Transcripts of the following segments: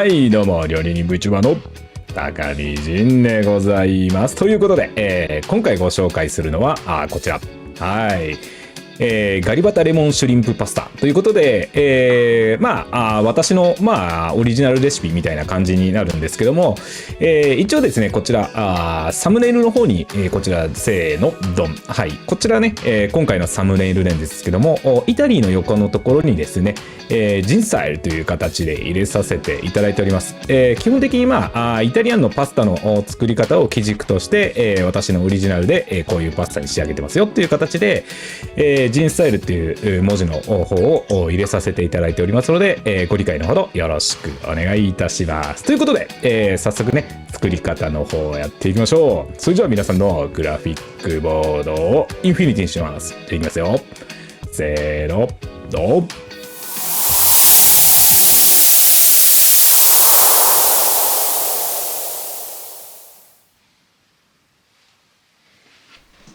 はい、どうも、料理人 VTuber の高木仁でございます。ということで、今回ご紹介するのは、こちら。はい。ガリバタレモンシュリンプパスタということで、私の、オリジナルレシピみたいな感じになるんですけども、一応ですね、こちら、サムネイルの方に、こちら、せーの、ドン。はい。こちらね、今回のサムネイルなんですけども、イタリーの横のところにですね、ジンサイルという形で入れさせていただいております。基本的にイタリアンのパスタの作り方を基軸として、私のオリジナルで、こういうパスタに仕上げてますよっていう形で、ジンスタイルっていう文字の方を入れさせていただいておりますので、ご理解のほどよろしくお願いいたします。ということで、早速ね、作り方の方をやっていきましょう。それじゃあ皆さんのグラフィックボードをインフィニティにします。いきますよ。せーの、ドン。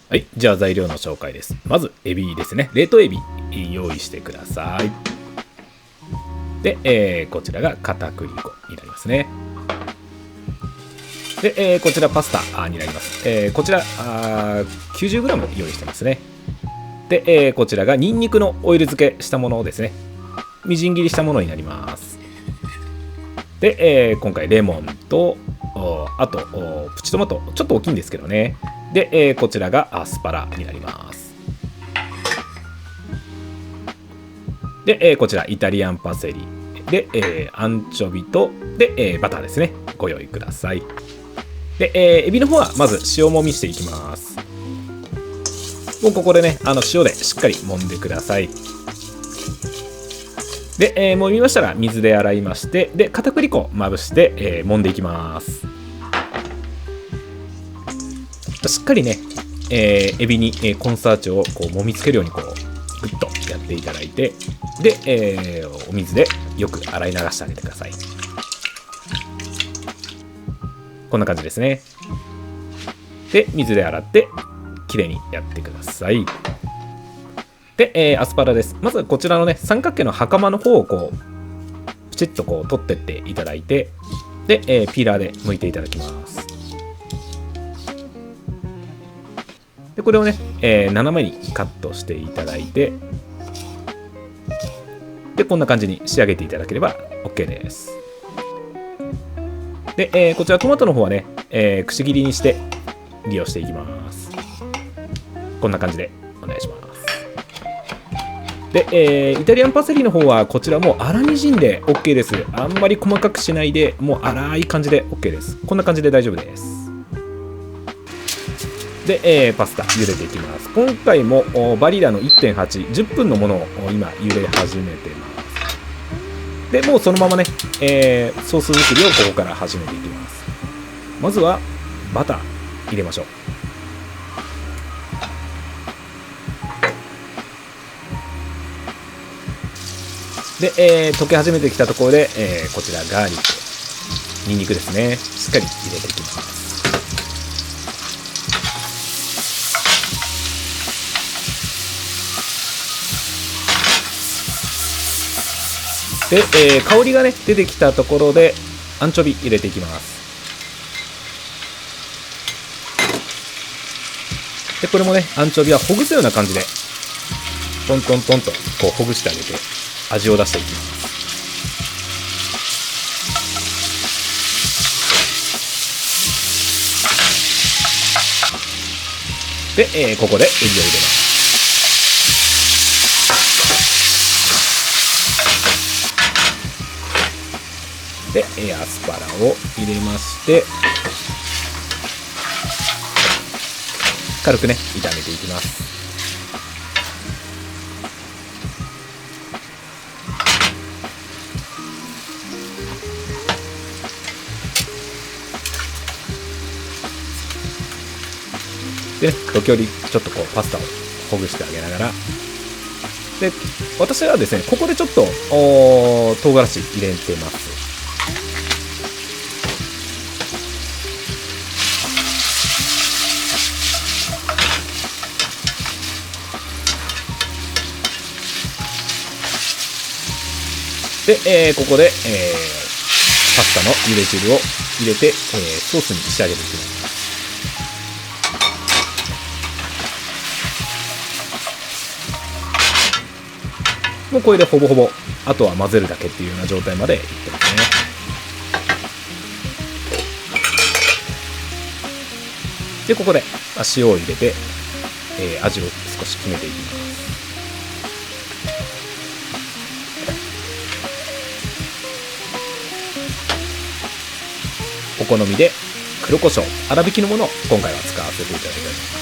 はい。じゃあ材料の紹介です。まず、エビですね。冷凍エビ、用意してください。で、こちらが片栗粉になりますね。で、こちらパスタになります。こちら90g 用意してますね。で、こちらがニンニクのオイル漬けしたものですね。みじん切りしたものになります。で、今回レモンと、あとプチトマト、ちょっと大きいんですけどね。で、こちらがアスパラになります。で、こちらイタリアンパセリで、アンチョビとで、バターですね、ご用意ください。で、エビの方はまず塩もみしていきます。もうここでね、塩でしっかり揉んでください。で、揉みましたら水で洗いまして、で片栗粉まぶして、揉んでいきます。しっかりね、エビにコーンスターチをこう揉みつけるようにこうグッとやっていただいて、で、お水でよく洗い流してあげてください。こんな感じですね。で、水で洗ってきれいにやってください。で、アスパラです。まずこちらのね、三角形の袴の方をこうプチッとこう取ってっていただいて、で、ピーラーで剥いていただきます。でこれをね、斜めにカットしていただいて、でこんな感じに仕上げていただければ OK です。で、こちらトマトの方はね、くし切りにして利用していきます。こんな感じでお願いします。で、イタリアンパセリの方はこちらも粗みじんで OK です。あんまり細かくしないで、もう粗い感じで OK です。こんな感じで大丈夫です。で、パスタ茹でていきます。今回もバリラの 1.8、10分のものを今茹で始めてます。で、もうそのままね、ソース作りをここから始めていきます。まずはバター入れましょう。で、溶け始めてきたところで、こちらガーリック、ニンニクですね。しっかり入れていきます。で、香りがね出てきたところでアンチョビ入れていきます。でこれもね、アンチョビはほぐすような感じでトントントンとこうほぐしてあげて味を出していきます。で、ここでエビを入れます。で、アスパラを入れまして、軽くね炒めていきます。で、ね、時折ちょっとこうパスタをほぐしてあげながら、で私はですねここでちょっと唐辛子入れてます。で、ここで、パスタの茹で汁を入れて、ソースに仕上げていきます。もうこれでほぼほぼあとは混ぜるだけっていうような状態までいってますね。でここで塩を入れて、味を少し決めていきます。お好みで黒胡椒、粗挽きのものを今回は使わせていただいております。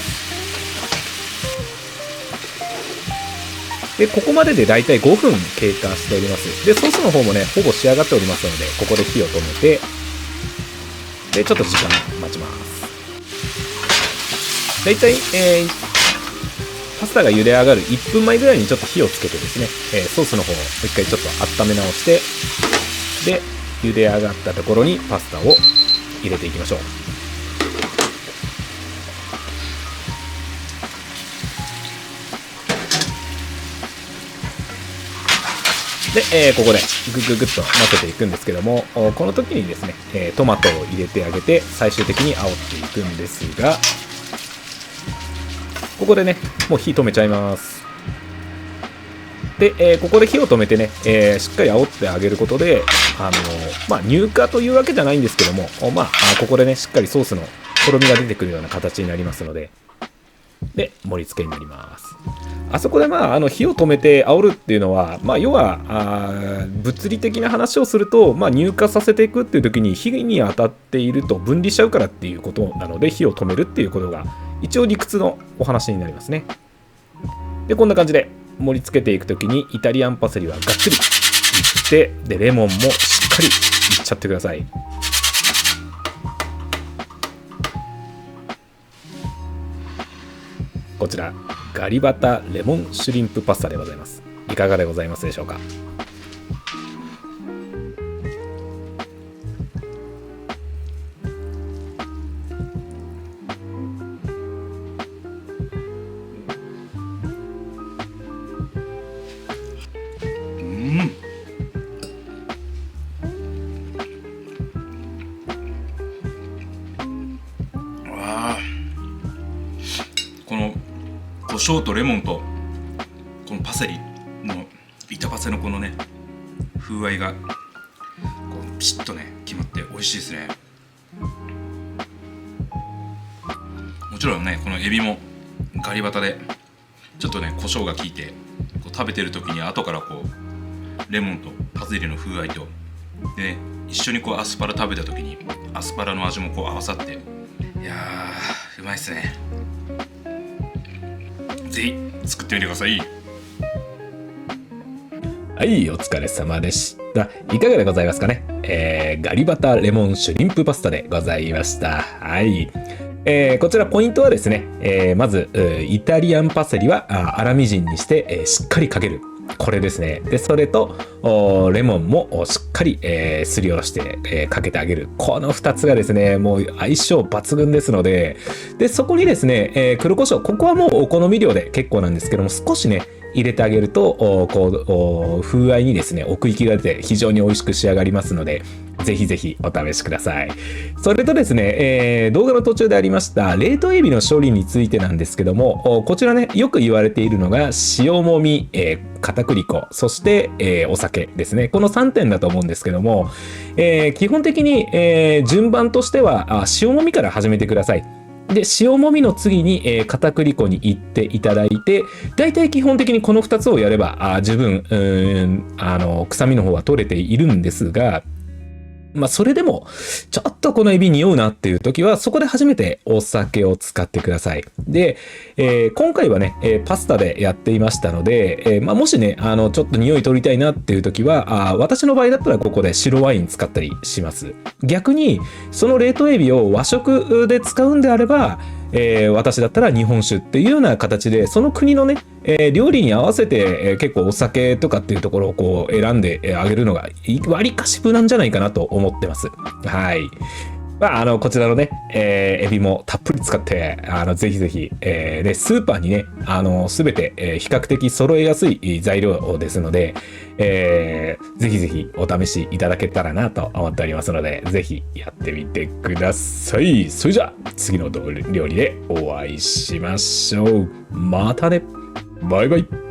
でここまででだいたい5分経過しております。でソースの方もねほぼ仕上がっておりますので、ここで火を止めて、でちょっと時間待ちます。だいたい、パスタが茹で上がる1分前ぐらいにちょっと火をつけてですね、ソースの方をもう一回ちょっと温め直して、で茹で上がったところにパスタを入れていきましょう。で、ここでグッグッと混ぜていくんですけども、この時にですね、トマトを入れてあげて最終的に煽っていくんですが、ここでねもう火止めちゃいます。で、ここで火を止めてね、しっかり煽ってあげることで、乳化というわけじゃないんですけども、ここでねしっかりソースのとろみが出てくるような形になりますので、で盛り付けになります。あそこで火を止めて煽るっていうのは、要は物理的な話をすると、乳化させていくっていう時に火に当たっていると分離しちゃうからっていうことなので、火を止めるっていうことが一応理屈のお話になりますね。でこんな感じで盛り付けていくときにイタリアンパセリはがっつりいって、でレモンもしっかりいっちゃってください。こちらガリバタレモンシュリンプパスタでございます。いかがでございますでしょうか。この胡椒とレモンとこのパセリの板パセのこのね風合いがこうピシッとね決まって美味しいですね。もちろんねこのエビもガリバタでちょっとね胡椒が効いてこう食べてる時に後からこうレモンとパセリの風合いとで、ね、一緒にこうアスパラ食べた時にアスパラの味もこう合わさって、いやーうまいっすね。ぜひ作ってみてください。はい、お疲れ様でした。いかがでございますかね。ガリバタレモンシュリンプパスタでございました。はい。こちらポイントはですね、まずイタリアンパセリは粗みじんにして、しっかりかける。これですね。でそれとレモンもしっかり、すりおろして、かけてあげる。この2つがですねもう相性抜群ですので、そこにですね、黒胡椒、ここはもうお好み量で結構なんですけども、少しね入れてあげると風合いにですね奥行きが出て非常に美味しく仕上がりますので、ぜひぜひお試しください。それとですね、動画の途中でありました冷凍エビの処理についてなんですけども、こちらねよく言われているのが塩もみ、片栗粉、そして、お酒ですね。この3点だと思うんですけども、基本的に、順番としては塩もみから始めてください。で塩もみの次に、片栗粉に行っていただいて、だいたい基本的にこの2つをやれば十分臭みの方は取れているんですが、それでもちょっとこのエビ匂うなっていう時はそこで初めてお酒を使ってください。で、今回はね、パスタでやっていましたので、もしねちょっと匂い取りたいなっていう時は私の場合だったらここで白ワイン使ったりします。逆にその冷凍エビを和食で使うんであれば、私だったら日本酒っていうような形でその国のね、料理に合わせて、結構お酒とかっていうところをこう選んであげるのがわりかし無難じゃないかなと思ってます。はい。こちらのね、エビもたっぷり使って、ぜひぜひ、で、スーパーにね、すべて、比較的揃えやすい材料ですので、ぜひぜひお試しいただけたらなと思っておりますので、ぜひやってみてください。それじゃあ、次の料理でお会いしましょう。またね。バイバイ。